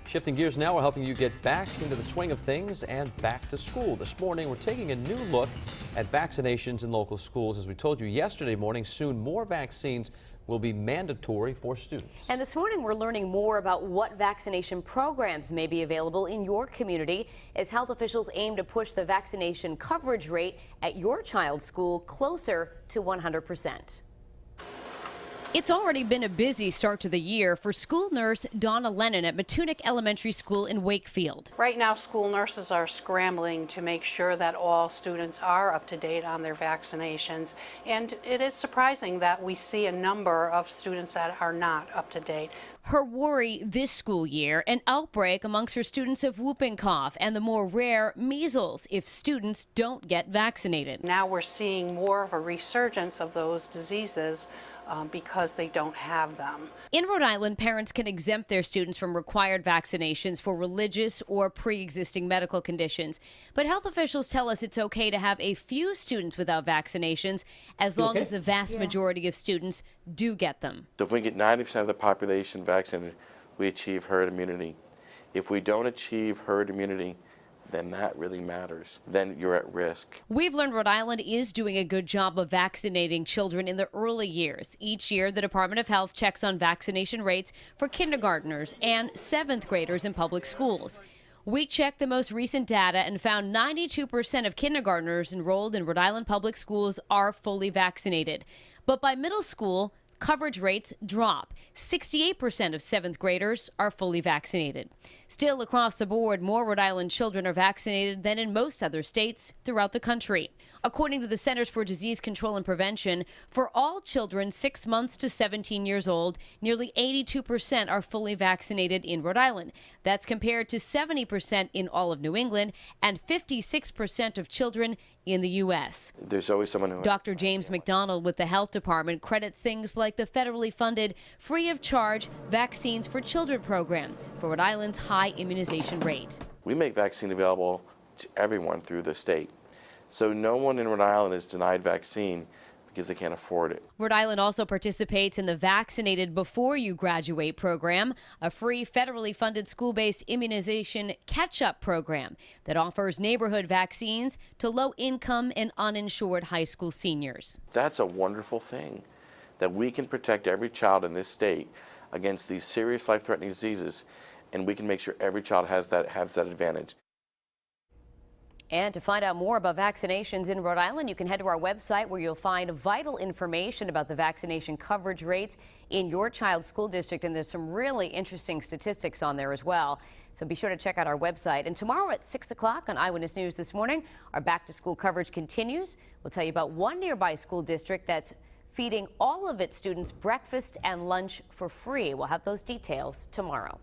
Shifting gears now, we're helping you get back into the swing of things and back to school. This morning, we're taking a new look at vaccinations in local schools. As we told you yesterday morning, soon more vaccines will be mandatory for students. And this morning, we're learning more about what vaccination programs may be available in your community as health officials aim to push the vaccination coverage rate at your child's school closer to 100%. It's already been a busy start to the year for school nurse Donna Lennon at Matunic Elementary School in Wakefield. Right now, school nurses are scrambling to make sure that all students are up to date on their vaccinations. And it is surprising that we see a number of students that are not up to date. Her worry this school year, an outbreak amongst her students of whooping cough and the more rare measles if students don't get vaccinated. Now we're seeing more of a resurgence of those diseases because they don't have them. In Rhode Island, parents can exempt their students from required vaccinations for religious or pre-existing medical conditions. But health officials tell us it's okay to have a few students without vaccinations as long as the vast majority of students do get them. So if we get 90% of the population vaccinated, we achieve herd immunity. If we don't achieve herd immunity, then that really matters. Then you're at risk. We've learned Rhode Island is doing a good job of vaccinating children in the early years. Each year, the Department of Health checks on vaccination rates for kindergartners and 7th graders in public schools. We checked the most recent data and found 92% of kindergartners enrolled in Rhode Island public schools are fully vaccinated. But by middle school, coverage rates drop. 68% of 7th graders are fully vaccinated. Still, across the board, more Rhode Island children are vaccinated than in most other states throughout the country. According to the Centers for Disease Control and Prevention, for all children 6 months to 17 years old, nearly 82% are fully vaccinated in Rhode Island. That's compared to 70% in all of New England and 56% of children in the U.S. There's always someone who... Dr. James McDonald with the Health Department credits things like the federally funded free of charge Vaccines for Children program for Rhode Island's high immunization rate. We make vaccine available to everyone through the state. So no one in Rhode Island is denied vaccine because they can't afford it. Rhode Island also participates in the Vaccinated Before You Graduate program, a free federally funded school-based immunization catch-up program that offers neighborhood vaccines to low-income and uninsured high school seniors. That's a wonderful thing, that we can protect every child in this state against these serious life-threatening diseases, and we can make sure every child has that advantage. And to find out more about vaccinations in Rhode Island, you can head to our website where you'll find vital information about the vaccination coverage rates in your child's school district. And there's some really interesting statistics on there as well. So be sure to check out our website. And tomorrow at 6 o'clock on Eyewitness News This Morning, our back to school coverage continues. We'll tell you about one nearby school district that's feeding all of its students breakfast and lunch for free. We'll have those details tomorrow.